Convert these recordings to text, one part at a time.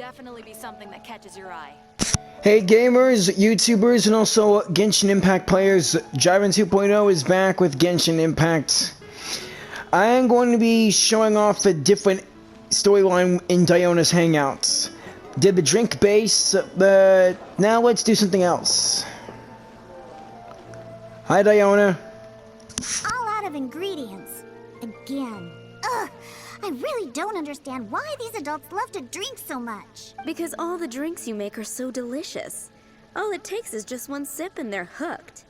definitely be something that catches your eye. Hey gamers, YouTubers, and also Genshin Impact players, Jiren 2.0 is back with Genshin Impact. I am going to be showing off a different storyline in Diona's Hangouts. Did the drink base, but now let's do something else. Hi Diona. All out of ingredients. Again. Ugh! I really don't understand why these adults love to drink so much. Because all the drinks you make are so delicious. All it takes is just one sip and they're hooked.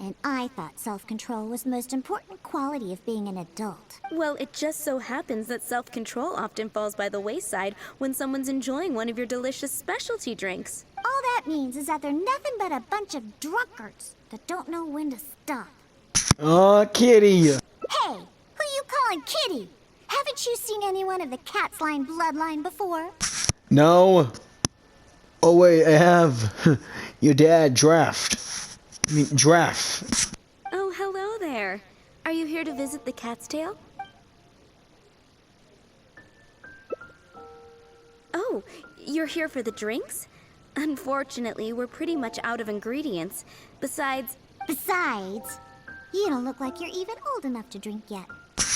And I thought self-control was the most important quality of being an adult. Well, it just so happens that self-control often falls by the wayside when someone's enjoying one of your delicious specialty drinks. All that means is that they're nothing but a bunch of drunkards that don't know when to stop. Kitty. Hey! Who you calling Kitty? Haven't you seen anyone of the cat's line bloodline before? No. Oh wait, I have. Your dad, Draft. Oh, hello there. Are you here to visit the cat's tail? Oh, you're here for the drinks? Unfortunately, we're pretty much out of ingredients. Besides, you don't look like you're even old enough to drink yet.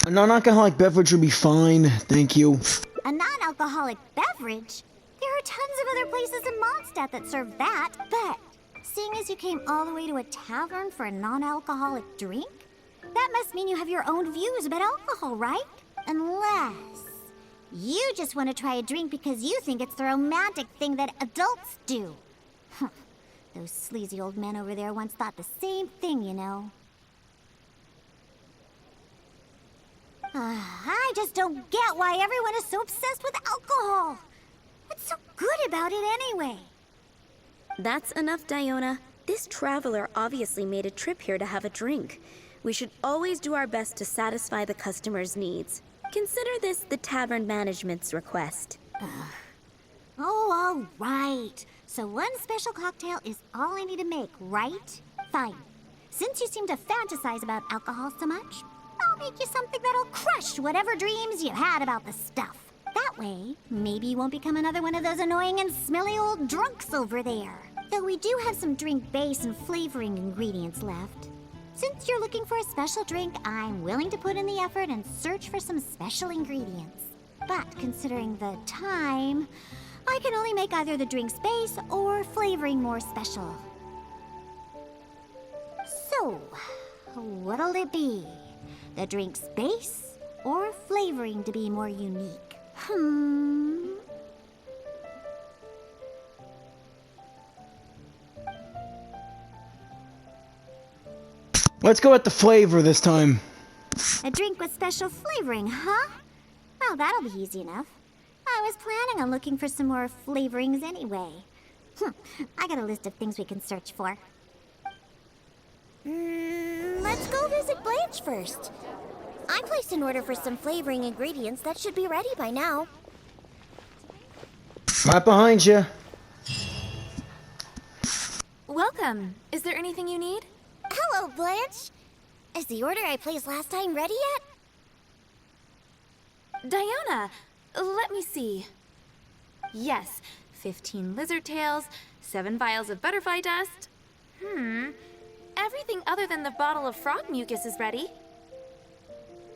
A non-alcoholic beverage would be fine, thank you. A non-alcoholic beverage? There are tons of other places in Mondstadt that serve that, but seeing as you came all the way to a tavern for a non-alcoholic drink, that must mean you have your own views about alcohol, right? Unless you just want to try a drink because you think it's the romantic thing that adults do. Those sleazy old men over there once thought the same thing, you know. I just don't get why everyone is so obsessed with alcohol. What's so good about it anyway? that's enough, Diona. This traveler obviously made a trip here to have a drink. We should always do our best to satisfy the customer's needs. Consider this the tavern management's request. Oh, all right. So one special cocktail is all I need to make, right? Fine. Since you seem to fantasize about alcohol so much, I'll make you something that'll crush whatever dreams you had about the stuff. That way, maybe you won't become another one of those annoying and smelly old drunks over there. Though we do have some drink base and flavoring ingredients left. Since you're looking for a special drink, I'm willing to put in the effort and search for some special ingredients. But considering the time, I can only make either the drink's base or flavoring more special. So, what'll it be? The drink's base or flavoring to be more unique? Let's go with the flavor this time. A drink with special flavoring, huh? Well, that'll be easy enough. I was planning on looking for some more flavorings anyway. I got a list of things we can search for. Let's go visit Blanche first. I placed an order for some flavoring ingredients that should be ready by now. Right behind you. Welcome. Is there anything you need? Hello, Blanche. Is the order I placed last time ready yet? Diona, let me see. Yes, 15 lizard tails, 7 vials of butterfly dust. Everything other than the bottle of frog mucus is ready.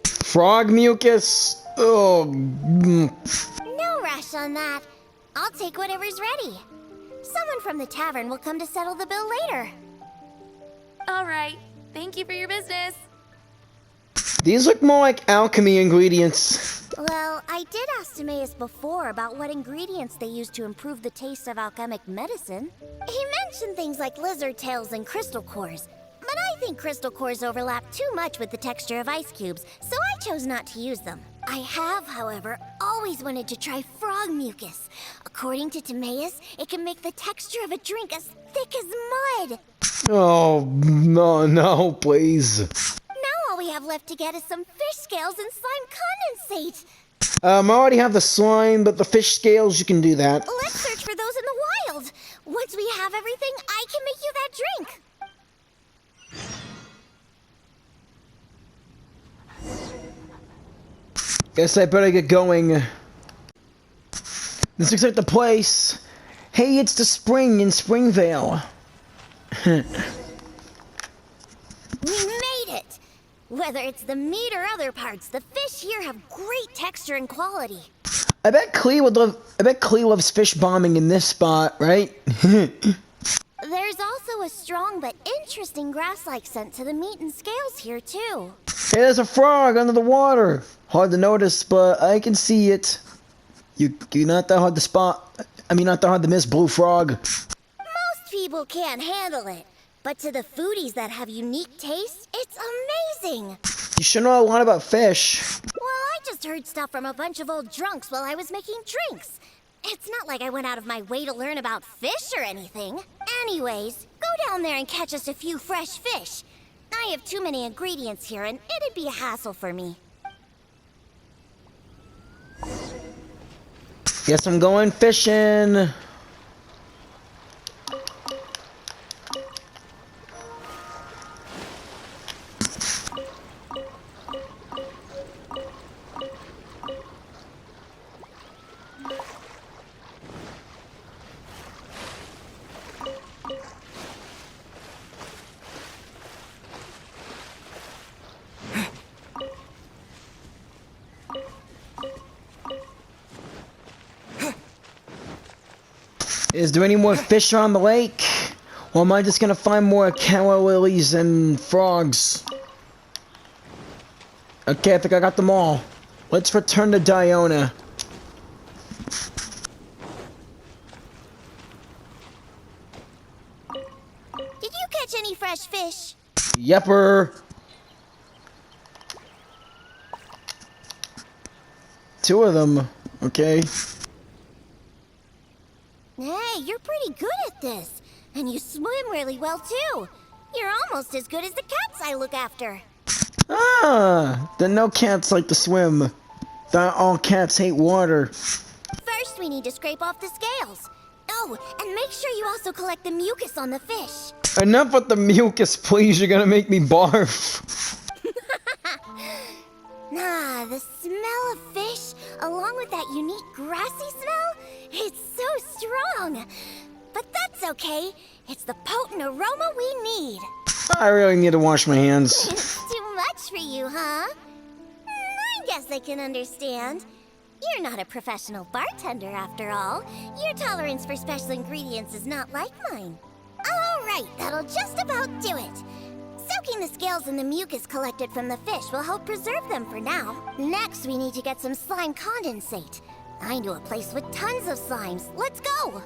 Frog mucus? Oh. No rush on that. I'll take whatever's ready. Someone from the tavern will come to settle the bill later. All right. Thank you for your business. These look more like alchemy ingredients. Well, I did ask Timaeus before about what ingredients they use to improve the taste of alchemic medicine. He mentioned things like lizard tails and crystal cores, but I think crystal cores overlap too much with the texture of ice cubes, so I chose not to use them. I have, however, always wanted to try frog mucus. According to Timaeus, it can make the texture of a drink as thick as mud. Oh, no, please. Now all we have left to get is some fish scales and slime condensate. I already have the slime, but the fish scales, you can do that. Let's search for those in the wild. Once we have everything, I can make you that drink. Guess I better get going. This looks like the place. Hey, it's the spring in Springvale. We made it! Whether it's the meat or other parts, the fish here have great texture and quality. I bet Klee loves fish bombing in this spot, right? There's also a strong but interesting grass-like scent to the meat and scales here, too. Hey, there's a frog under the water. Hard to notice, but I can see it. You're not that hard to spot. I mean, not that hard to miss, blue frog. Most people can't handle it, but to the foodies that have unique tastes, it's amazing. You should know a lot about fish. Well, I just heard stuff from a bunch of old drunks while I was making drinks. It's not like I went out of my way to learn about fish or anything. Anyways, go down there and catch us a few fresh fish. I have too many ingredients here, and it'd be a hassle for me. Guess I'm going fishing. Is there any more fish on the lake? Or am I just gonna find more calla lilies and frogs? Okay, I think I got them all. Let's return to Diona. Did you catch any fresh fish? Yepper. 2 of them. Okay. Hey, you're pretty good at this. And you swim really well, too. You're almost as good as the cats I look after. Ah, then no cats like to swim. Not all cats hate water. First, we need to scrape off the scales. Oh, and make sure you also collect the mucus on the fish. Enough with the mucus, please. You're gonna make me barf. Ah, the smell of fish, along with that unique grassy smell, it's so strong. But that's okay. It's the potent aroma we need. I really need to wash my hands. It's too much for you, huh? I guess I can understand. You're not a professional bartender, after all. Your tolerance for special ingredients is not like mine. All right, that'll just about do it. Soaking the scales in the mucus collected from the fish will help preserve them for now. Next, we need to get some slime condensate. I know a place with tons of slimes. Let's go!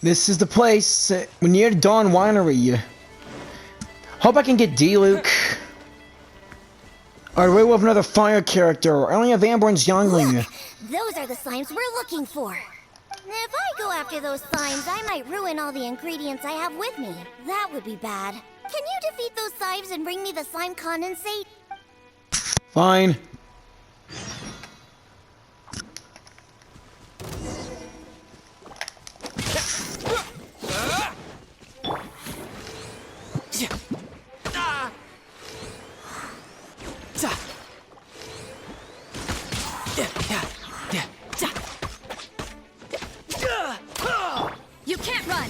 This is the place. We're near Dawn Winery. Hope I can get D-Luke. Alright, we have another fire character. I only have Amber and Youngling. Look, those are the slimes we're looking for. If I go after those slimes, I might ruin all the ingredients I have with me. That would be bad. Can you defeat those slimes and bring me the slime condensate? Fine. You can't run!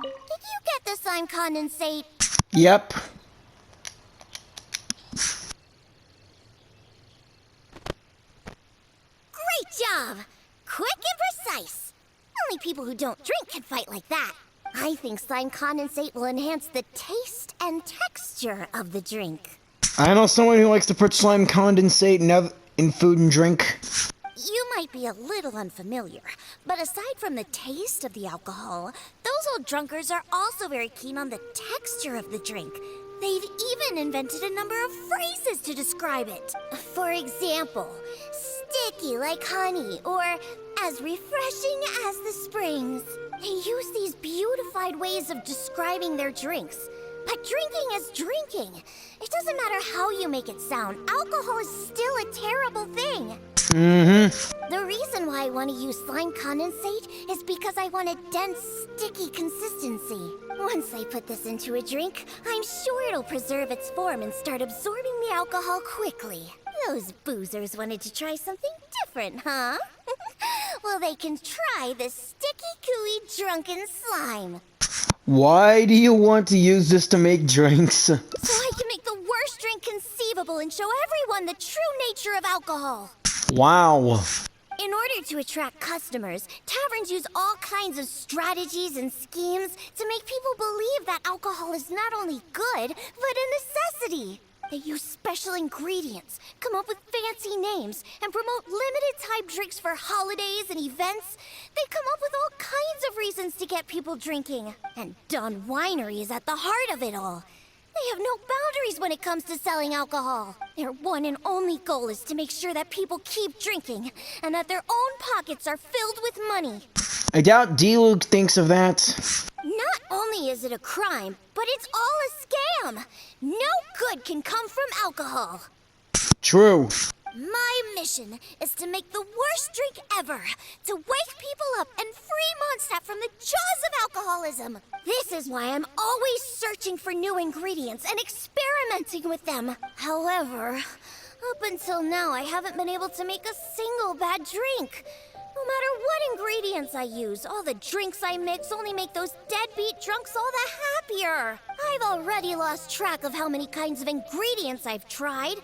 Did you get the slime condensate? Yep. Great job! Quick and precise. Only people who don't drink can fight like that. I think slime condensate will enhance the taste and texture of the drink. I know someone who likes to put slime condensate in food and drink. You might be a little unfamiliar, but aside from the taste of the alcohol, those old drunkards are also very keen on the texture of the drink. They've even invented a number of phrases to describe it. For example, sticky like honey, or as refreshing as the springs. They use these beautified ways of describing their drinks. But drinking is drinking. It doesn't matter how you make it sound. Alcohol is still a terrible thing. The reason why I want to use slime condensate is because I want a dense, sticky consistency. Once I put this into a drink, I'm sure it'll preserve its form and start absorbing the alcohol quickly. Those boozers wanted to try something different, huh? Well, they can try the sticky, gooey, drunken slime. Why do you want to use this to make drinks? So I can make the worst drink conceivable and show everyone the true nature of alcohol. Wow. In order to attract customers, taverns use all kinds of strategies and schemes to make people believe that alcohol is not only good, but a necessity. They use special ingredients, come up with fancy names, and promote limited-time drinks for holidays and events. They come up with all kinds of reasons to get people drinking. And Dawn Winery is at the heart of it all. They have no boundaries when it comes to selling alcohol. Their one and only goal is to make sure that people keep drinking, and that their own pockets are filled with money. I doubt D-Luke thinks of that. Not only is it a crime, but it's all a scam. No good can come from alcohol. True. My mission is to make the worst drink ever, to wake people up and free Mondstadt from the jaws of alcoholism. This is why I'm always searching for new ingredients and experimenting with them. However, up until now, I haven't been able to make a single bad drink. No matter what ingredients I use, all the drinks I mix only make those deadbeat drunks all the happier. I've already lost track of how many kinds of ingredients I've tried.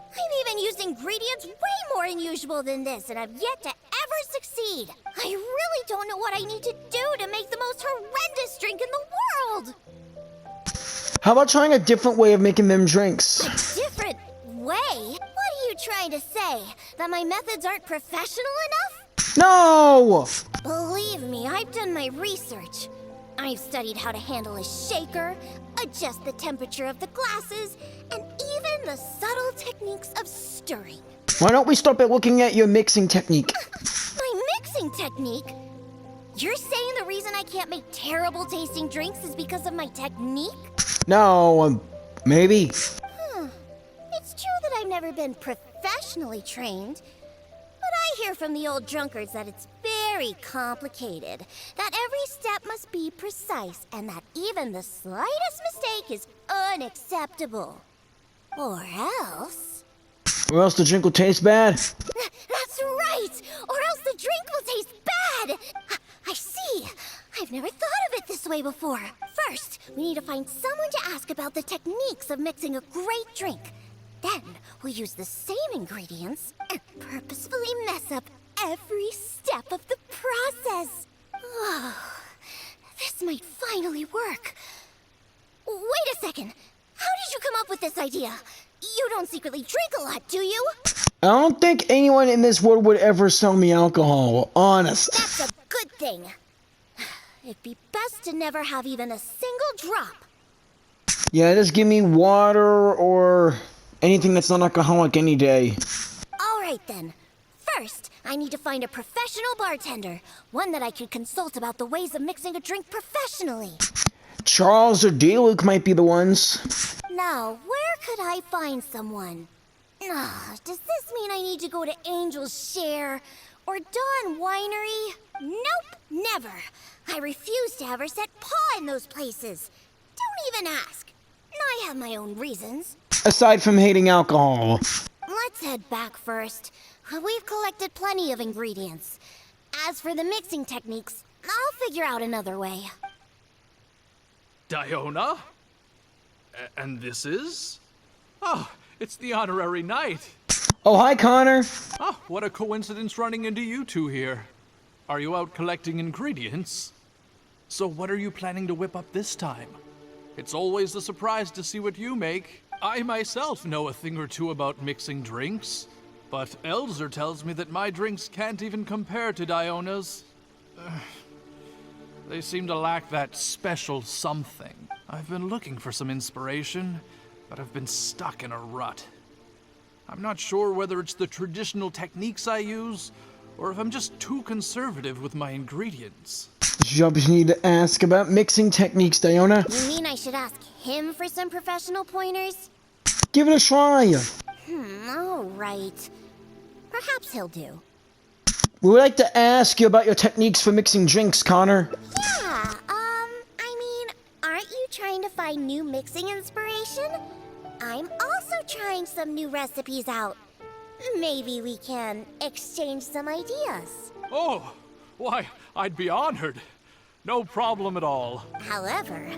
I've even used ingredients way more unusual than this, and I've yet to ever succeed. I really don't know what I need to do to make the most horrendous drink in the world. How about trying a different way of making them drinks? A different way? What are you trying to say? That my methods aren't professional enough? No! Believe me, I've done my research. I've studied how to handle a shaker, adjust the temperature of the glasses, and even the subtle techniques of stirring. Why don't we stop at looking at your mixing technique? My mixing technique? You're saying the reason I can't make terrible tasting drinks is because of my technique? No, maybe. It's true that I've never been professionally trained, but I hear from the old drunkards that it's very complicated, that every step must be precise, and that even the slightest mistake is unacceptable. Or else... Or else the drink will taste bad? That's right! Or else the drink will taste bad! I see! I've never thought of it this way before. First, we need to find someone to ask about the techniques of mixing a great drink. Then, we'll use the same ingredients and purposefully mess up every step of the process. Oh, this might finally work. Wait a second. How did you come up with this idea? You don't secretly drink a lot, do you? I don't think anyone in this world would ever sell me alcohol, honest. That's a good thing. It'd be best to never have even a single drop. Yeah, just give me water or anything that's not alcoholic any day. All right then. First, I need to find a professional bartender, one that I could consult about the ways of mixing a drink professionally. Charles or D-Luke might be the ones. Now, where could I find someone? Does this mean I need to go to Angel's Share or Dawn Winery? Nope, never. I refuse to ever set paw in those places. Don't even ask. I have my own reasons. Aside from hating alcohol. Let's head back first. We've collected plenty of ingredients. As for the mixing techniques, I'll figure out another way. Diona? And this is? Oh, it's the honorary knight. Oh, hi, Connor. Oh, what a coincidence running into you two here. Are you out collecting ingredients? So what are you planning to whip up this time? It's always a surprise to see what you make. I myself know a thing or two about mixing drinks, but Elzer tells me that my drinks can't even compare to Diona's. They seem to lack that special something. I've been looking for some inspiration, but I've been stuck in a rut. I'm not sure whether it's the traditional techniques I use, or if I'm just too conservative with my ingredients. You need to ask about mixing techniques, Diona. You mean I should ask him for some professional pointers? Give it a try. All right. Perhaps he'll do. We would like to ask you about your techniques for mixing drinks, Connor. Yeah, I mean, aren't you trying to find new mixing inspiration? I'm also trying some new recipes out. Maybe we can exchange some ideas. Oh, why, I'd be honored. No problem at all. However,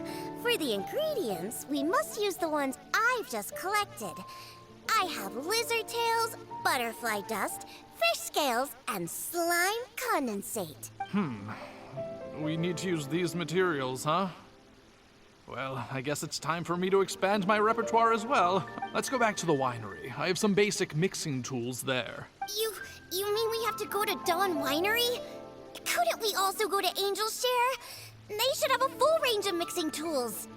for the ingredients, we must use the ones I've just collected. I have lizard tails, butterfly dust, fish scales, and slime condensate. We need to use these materials, huh? Well, I guess it's time for me to expand my repertoire as well. Let's go back to the winery. I have some basic mixing tools there. You mean we have to go to Dawn Winery? Couldn't we also go to Angel's Share? They should have a full range of mixing tools.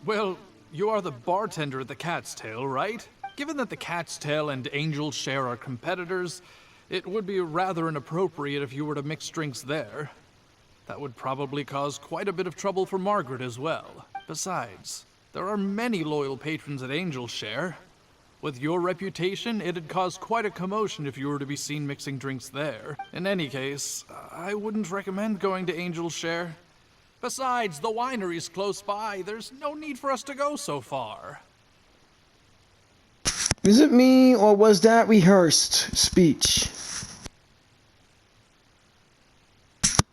Well, you are the bartender at the Cat's Tail, right? Given that the Cat's Tail and Angel's Share are competitors, it would be rather inappropriate if you were to mix drinks there. That would probably cause quite a bit of trouble for Margaret as well. Besides, there are many loyal patrons at Angel's Share. With your reputation, it'd cause quite a commotion if you were to be seen mixing drinks there. In any case, I wouldn't recommend going to Angel's Share. Besides, the winery's close by. There's no need for us to go so far. Is it me, or was that rehearsed speech?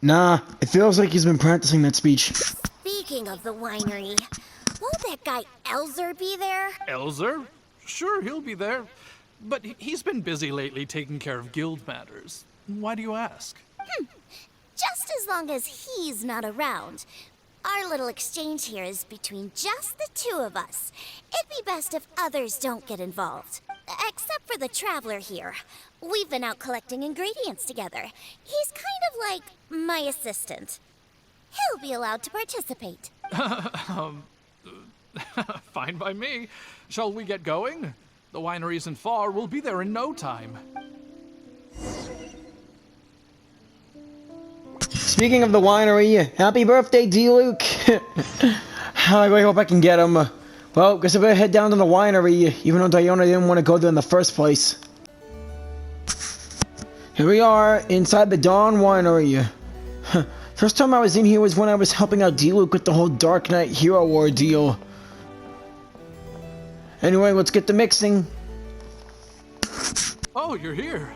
Nah, it feels like he's been practicing that speech. Speaking of the winery, won't that guy Elzer be there? Elzer? Sure, he'll be there. But he's been busy lately taking care of guild matters. Why do you ask? Just as long as he's not around. Our little exchange here is between just the two of us. It'd be best if others don't get involved. Except for the traveler here. We've been out collecting ingredients together. He's kind of like my assistant. He'll be allowed to participate. Fine by me. Shall we get going? The winery isn't far. We'll be there in no time. Speaking of the winery, happy birthday, D-Luke. I really hope I can get him. Well, guess I better head down to the winery, even though Diona didn't want to go there in the first place. Here we are, inside the Dawn Winery. First time I was in here was when I was helping out D-Luke with the whole Dark Knight Hero ordeal. Anyway, let's get to mixing. Oh, you're here.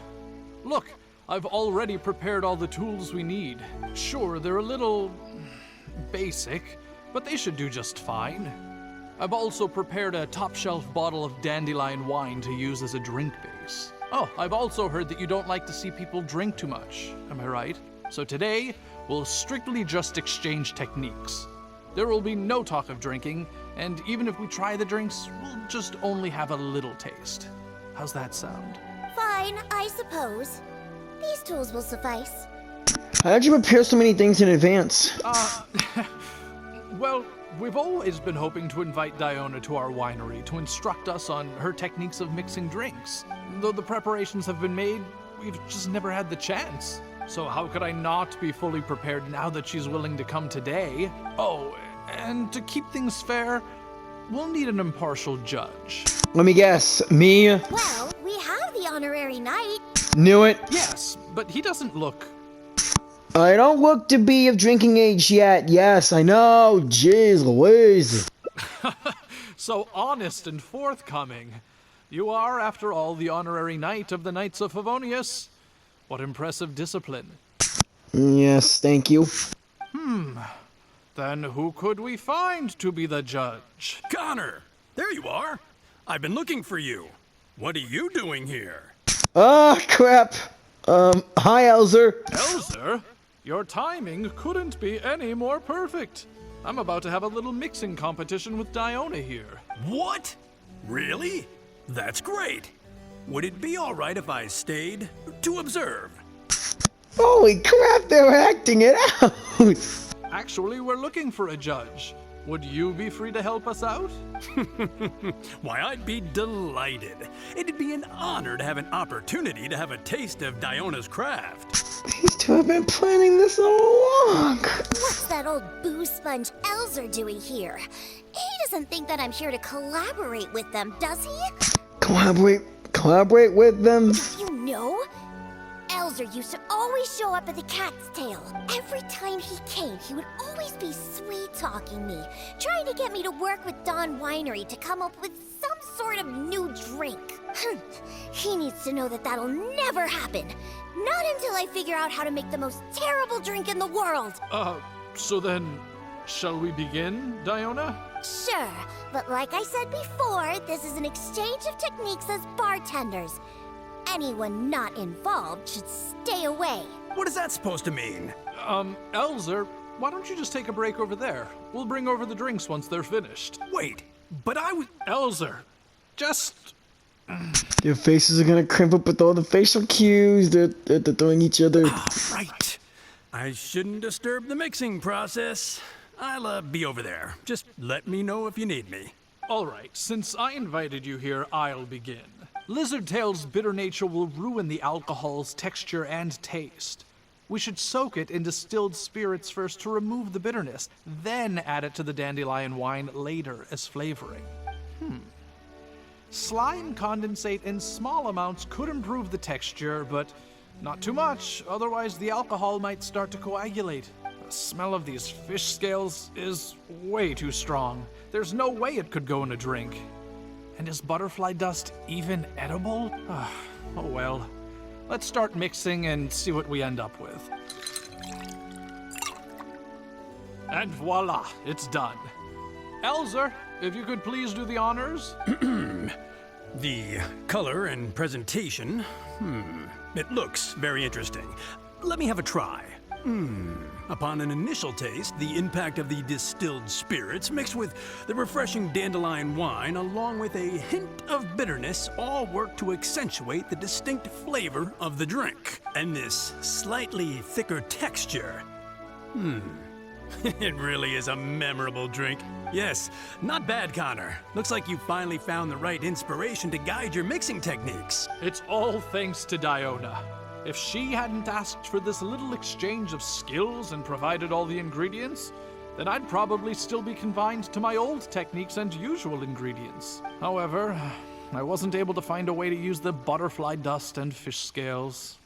Look, I've already prepared all the tools we need. Sure, they're a little basic, but they should do just fine. I've also prepared a top-shelf bottle of dandelion wine to use as a drink base. Oh, I've also heard that you don't like to see people drink too much. Am I right? So today, we'll strictly just exchange techniques. There will be no talk of drinking, and even if we try the drinks, we'll just only have a little taste. How's that sound? Fine, I suppose. These tools will suffice. How did you prepare so many things in advance? Well, we've always been hoping to invite Diona to our winery to instruct us on her techniques of mixing drinks. Though the preparations have been made, we've just never had the chance. So how could I not be fully prepared now that she's willing to come today? Oh, and to keep things fair, we'll need an impartial judge. Let me guess, me? Well, we have the honorary knight. Knew it. Yes, but he doesn't look... I don't look to be of drinking age yet. Yes, I know. Jeez Louise. so honest and forthcoming. You are, after all, the honorary knight of the Knights of Favonius. What impressive discipline. Yes, thank you. Then who could we find to be the judge? Connor! There you are! I've been looking for you. What are you doing here? Ah, crap. Hi, Elzer. Elzer? Your timing couldn't be any more perfect. I'm about to have a little mixing competition with Diona here. What? Really? That's great. Would it be all right if I stayed to observe? Holy crap, they're acting it out. Actually, we're looking for a judge. Would you be free to help us out? Why, I'd be delighted. It'd be an honor to have an opportunity to have a taste of Diona's craft. These two have been planning this all along. What's that old booze sponge Elzer doing here? He doesn't think that I'm here to collaborate with them, does he? Collaborate with them? You know, Elzer used to always show up at the Cat's Tail. Every time he came, he would always be sweet-talking me, trying to get me to work with Dawn Winery to come up with some sort of new drink. He needs to know that that'll never happen. Not until I figure out how to make the most terrible drink in the world. So then, shall we begin, Diona? Sure, but like I said before, this is an exchange of techniques as bartenders. Anyone not involved should stay away. What is that supposed to mean? Elzer, why don't you just take a break over there? We'll bring over the drinks once they're finished. Wait, but I was... Elzer, just... Their faces are gonna crimp up with all the facial cues they're throwing each other. Right. I shouldn't disturb the mixing process. I'll be over there. Just let me know if you need me. All right, since I invited you here, I'll begin. Lizardtail's bitter nature will ruin the alcohol's texture and taste. We should soak it in distilled spirits first to remove the bitterness, then add it to the dandelion wine later as flavoring. Slime condensate in small amounts could improve the texture, but not too much, otherwise the alcohol might start to coagulate. The smell of these fish scales is way too strong. There's no way it could go in a drink. And is butterfly dust even edible? Oh well. Let's start mixing and see what we end up with. And voila, it's done. Elzer, if you could please do the honors. The color and presentation, it looks very interesting. Let me have a try. Upon an initial taste, the impact of the distilled spirits mixed with the refreshing dandelion wine along with a hint of bitterness all work to accentuate the distinct flavor of the drink. And this slightly thicker texture. It really is a memorable drink. Yes, not bad, Connor. Looks like you finally found the right inspiration to guide your mixing techniques. It's all thanks to Diona. If she hadn't asked for this little exchange of skills and provided all the ingredients, then I'd probably still be confined to my old techniques and usual ingredients. However, I wasn't able to find a way to use the butterfly dust and fish scales.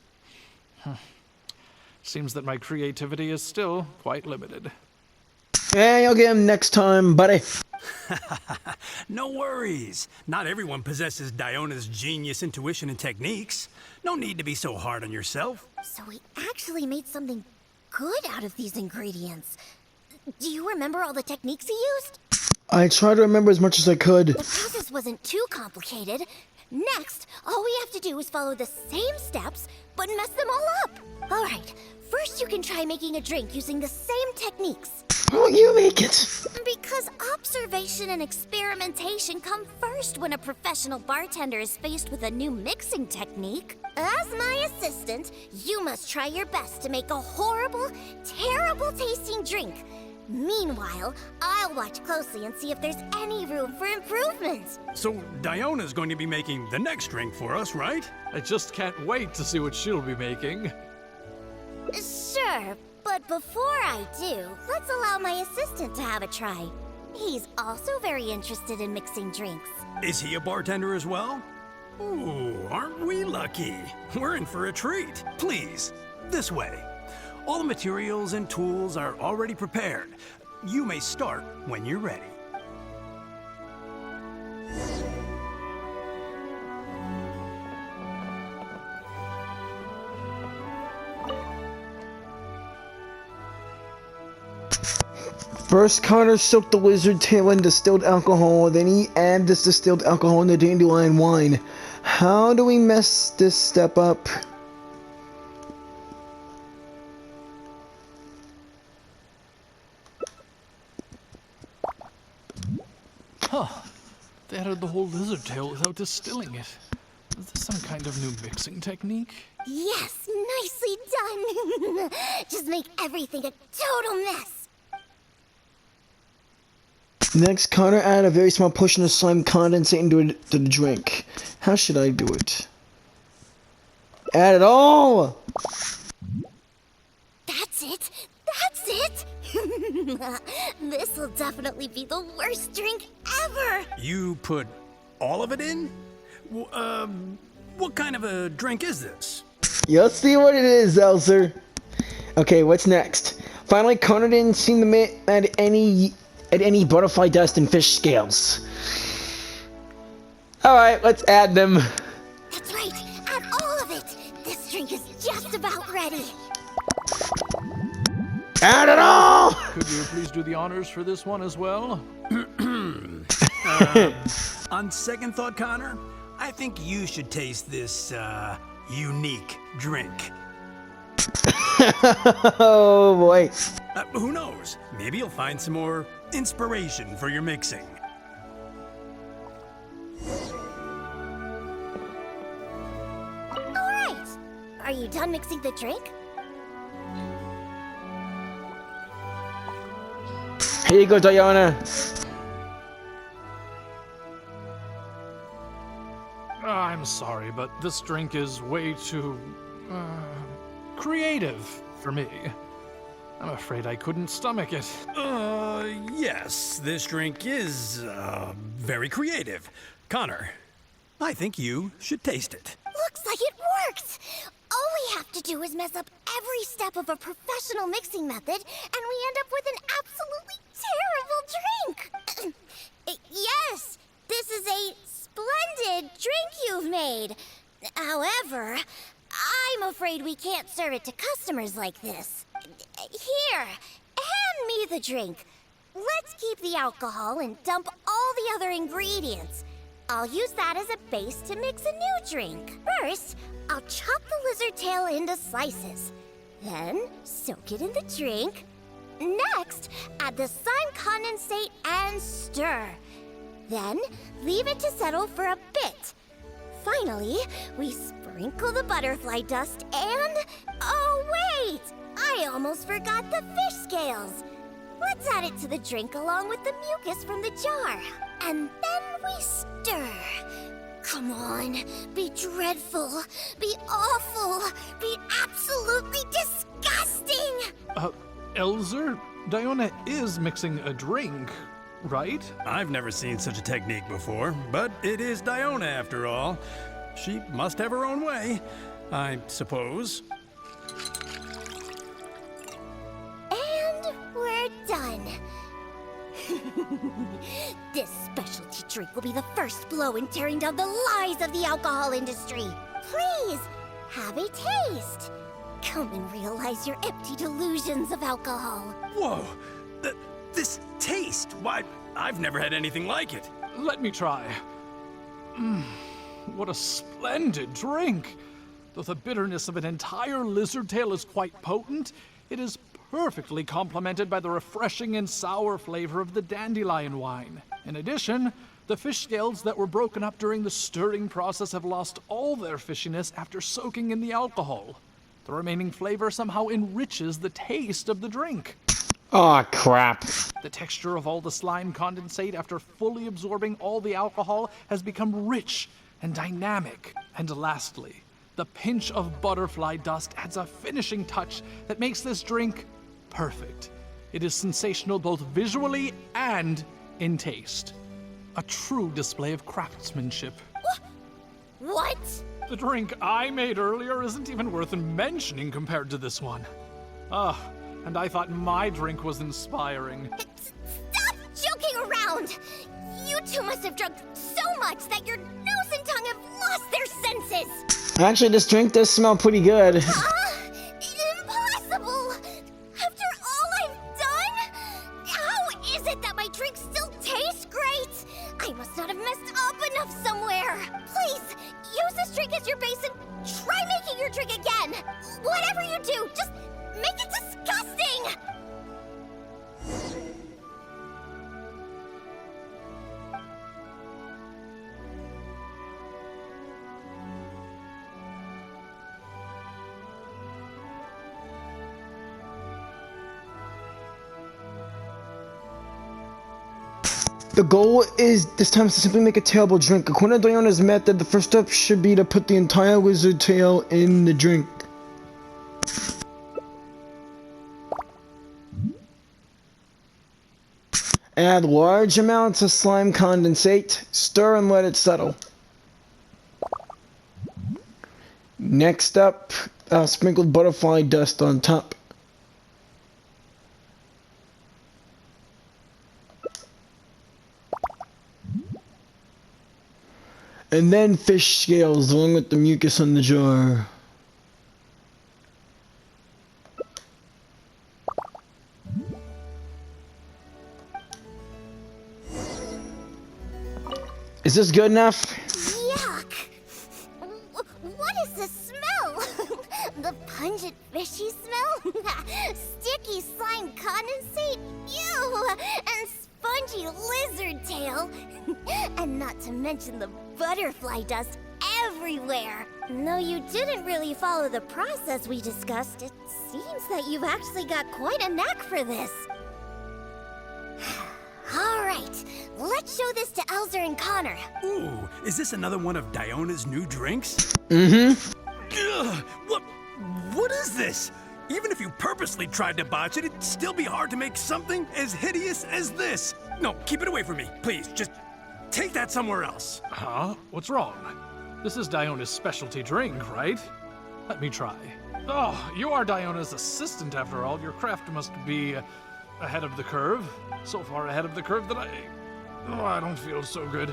Seems that my creativity is still quite limited. Yeah, you'll get him next time, buddy. No worries. Not everyone possesses Diona's genius intuition and techniques. No need to be so hard on yourself. So we actually made something good out of these ingredients. Do you remember all the techniques he used? I tried to remember as much as I could. The process wasn't too complicated. Next, all we have to do is follow the same steps, but mess them all up. All right, first you can try making a drink using the same techniques. Why don't you make it? Because observation and experimentation come first when a professional bartender is faced with a new mixing technique. As my assistant, you must try your best to make a horrible, terrible tasting drink. Meanwhile, I'll watch closely and see if there's any room for improvement. So Diona's going to be making the next drink for us, right? I just can't wait to see what she'll be making. Sure, but before I do, let's allow my assistant to have a try. He's also very interested in mixing drinks. Is he a bartender as well? Ooh, aren't we lucky? We're in for a treat. Please, this way. All the materials and tools are already prepared. You may start when you're ready. First, Connor soaked the lizard tail in distilled alcohol, then he added this distilled alcohol in the dandelion wine. How do we mess this step up? They added the whole lizard tail without distilling it. Is this some kind of new mixing technique? Yes, nicely done. Just make everything a total mess. Next, Connor add a very small portion of slime condensate into the drink. How should I do it? Add it all! That's it! That's it! This'll definitely be the worst drink ever! You put all of it in? What kind of a drink is this? You'll see what it is, Elser. Okay, what's next? Finally, Connor didn't seem to add any butterfly dust and fish scales. Alright, let's add them. That's right! Add all of it! This drink is just about ready! Add it all! Could you please do the honors for this one as well? On second thought, Connor, I think you should taste this, unique drink. Oh boy. Who knows? Maybe you'll find some more inspiration for your mixing. Alright! Are you done mixing the drink? Here you go, Diona. I'm sorry, but this drink is way too creative for me. I'm afraid I couldn't stomach it. Yes, this drink is, very creative. Connor, I think you should taste it. Looks like it worked! All we have to do is mess up every step of a professional mixing method, and we end up with an absolutely terrible drink! Yes, this is a splendid drink you've made. However, I'm afraid we can't serve it to customers like this. Here, hand me the drink. Let's keep the alcohol and dump all the other ingredients. I'll use that as a base to mix a new drink. First, I'll chop the lizard tail into slices. Then, soak it in the drink. Next, add the slime condensate and stir. Then, leave it to settle for a bit. Finally, we sprinkle the butterfly dust and... Oh, wait! I almost forgot the fish scales. Let's add it to the drink along with the mucus from the jar. And then we stir. Come on, be dreadful, be awful, be absolutely disgusting! Elser, Diona is mixing a drink, right? I've never seen such a technique before, but it is Diona after all. She must have her own way, I suppose. And we're done. This specialty drink will be the first blow in tearing down the lies of the alcohol industry. Please, have a taste. Come and realize your empty delusions of alcohol. Whoa! This taste! Why, I've never had anything like it. Let me try. What a splendid drink! Though the bitterness of an entire lizard tail is quite potent, it is perfectly complemented by the refreshing and sour flavor of the dandelion wine. In addition, the fish scales that were broken up during the stirring process have lost all their fishiness after soaking in the alcohol. The remaining flavor somehow enriches the taste of the drink. Aw, crap. The texture of all the slime condensate after fully absorbing all the alcohol has become rich and dynamic. And lastly, the pinch of butterfly dust adds a finishing touch that makes this drink perfect. It is sensational both visually and in taste. A true display of craftsmanship. What? The drink I made earlier isn't even worth mentioning compared to this one. And I thought my drink was inspiring. Stop joking around! You two must have drunk so much that your nose and tongue have lost their senses! Actually, this drink does smell pretty good. Impossible! After all I've done? How is it that my drink still tastes great? I must not have messed up enough somewhere. Please, use this drink as your base and try making your drink again. Whatever you do, just make it disgusting! The goal is this time to simply make a terrible drink. According to Diona's method, the first step should be to put the entire lizard tail in the drink. Add large amounts of slime condensate, stir and let it settle. Next up, sprinkle butterfly dust on top. And then fish scales along with the mucus in the jar. Is this good enough? Yuck! What is this smell? The pungent fishy smell? Sticky slime condensate? Ew! And spongy lizard tail? And not to mention the butterfly dust everywhere. No, you didn't really follow the process we discussed. It seems that you've actually got quite a knack for this. All right, let's show this to Elzer and Connor. Ooh, is this another one of Diona's new drinks? Ugh, what is this? Even if you purposely tried to botch it, it'd still be hard to make something as hideous as this. No, keep it away from me, please. Just take that somewhere else. Huh? What's wrong? This is Diona's specialty drink, right? Let me try. Oh, you are Diona's assistant after all. Your craft must be ahead of the curve. So far ahead of the curve that I don't feel so good.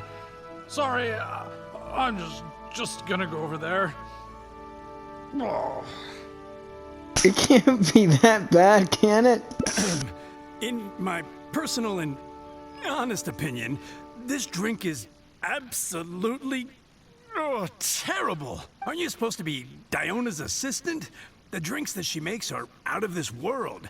Sorry, I'm just gonna go over there. Oh. It can't be that bad, can it? In my personal and honest opinion, this drink is absolutely terrible. Aren't you supposed to be Diona's assistant? The drinks that she makes are out of this world.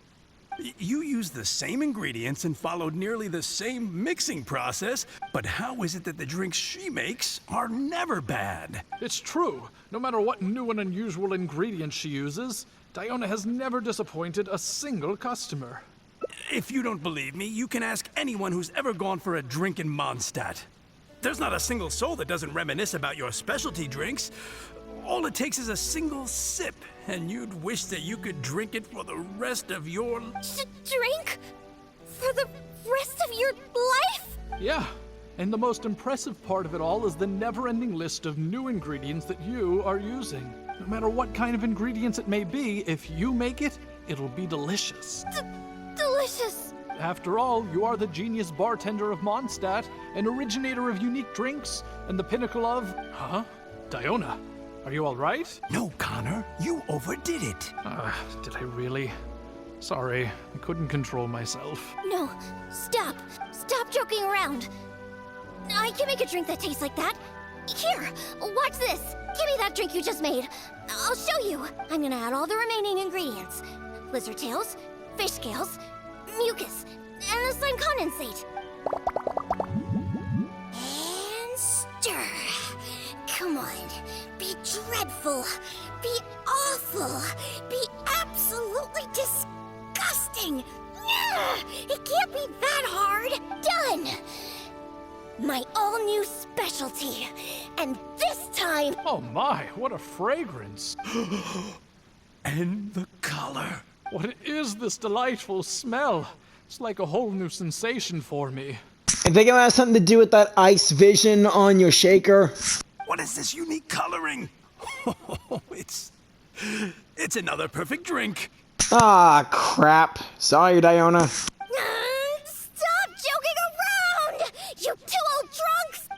You use the same ingredients and followed nearly the same mixing process, but how is it that the drinks she makes are never bad? It's true. No matter what new and unusual ingredients she uses, Diona has never disappointed a single customer. If you don't believe me, you can ask anyone who's ever gone for a drink in Mondstadt. There's not a single soul that doesn't reminisce about your specialty drinks. All it takes is a single sip, and you'd wish that you could drink it for the rest of your... Drink? For the rest of your life? Yeah, and the most impressive part of it all is the never-ending list of new ingredients that you are using. No matter what kind of ingredients it may be, if you make it, it'll be delicious. Delicious! After all, you are the genius bartender of Mondstadt, an originator of unique drinks, and the pinnacle of... Huh? Diona, are you all right? No, Connor, you overdid it. Did I really? Sorry, I couldn't control myself. No, stop. Stop joking around. I can make a drink that tastes like that. Here, watch this. Give me that drink you just made. I'll show you. I'm gonna add all the remaining ingredients. Lizard tails, fish scales, mucus, and the slime condensate. And stir. Come on. Be dreadful. Be awful. Be absolutely disgusting. It can't be that hard. Done. My all-new specialty. And this time... Oh my, what a fragrance. And the color. What is this delightful smell? It's like a whole new sensation for me. I think it has something to do with that ice vision on your shaker. What is this unique coloring? Oh, it's another perfect drink. Ah, crap. Sorry, Diona. Stop joking around! You two old drunks!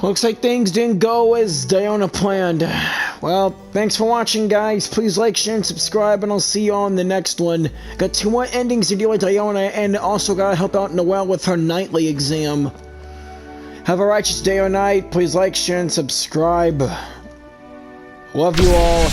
Looks like things didn't go as Diona planned. Well, thanks for watching, guys. Please like, share, and subscribe, and I'll see you on the next one. Got 2 more endings to deal with Diona, and also gotta help out Noelle with her nightly exam. Have a righteous day or night. Please like, share, and subscribe. Love you all.